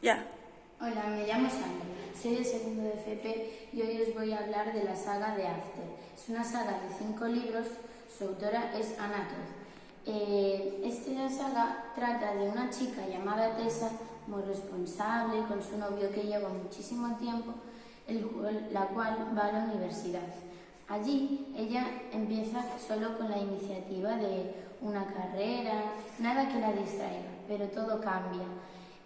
Ya. Hola, me llamo Sandra, soy de segundo de FP y hoy os voy a hablar de la saga de After. Es una saga de 5 libros, su autora es Anna Todd. Esta saga trata de una chica llamada Tessa, muy responsable, con su novio que lleva muchísimo tiempo, la cual va a la universidad. Allí ella empieza solo con la iniciativa de una carrera, nada que la distraiga, pero todo cambia.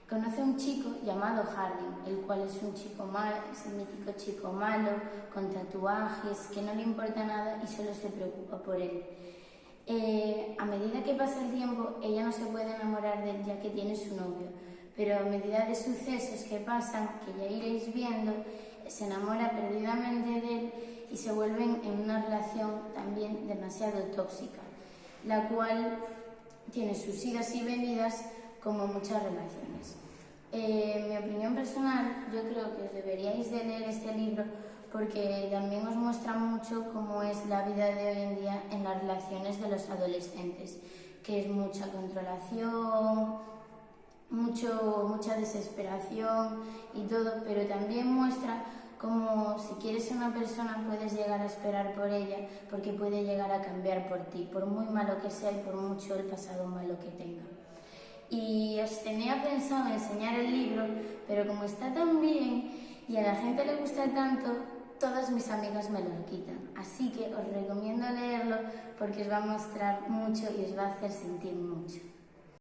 Conoce a un chico llamado Harding, el cual es un chico malo, es el mítico chico malo, con tatuajes, que no le importa nada y solo se preocupa por él. A medida que pasa el tiempo, ella no se puede enamorar de él ya que tiene su novio, pero a medida de sucesos que pasan, que ya iréis viendo, se enamora perdidamente de él y se vuelven en una relación también demasiado tóxica, la cual tiene sus idas y venidas como muchas relaciones. Mi opinión personal, yo creo que os deberíais de leer este libro porque también os muestra mucho cómo es la vida de hoy en día en las relaciones de los adolescentes, que es mucha controlación, mucha desesperación y todo, pero también muestra cómo si quieres a una persona puedes llegar a esperar por ella porque puede llegar a cambiar por ti, por muy malo que sea y por mucho el pasado malo que tenga. Y os tenía pensado enseñar el libro, pero como está tan bien y a la gente le gusta tanto, todas mis amigas me lo quitan. Así que os recomiendo leerlo porque os va a mostrar mucho y os va a hacer sentir mucho.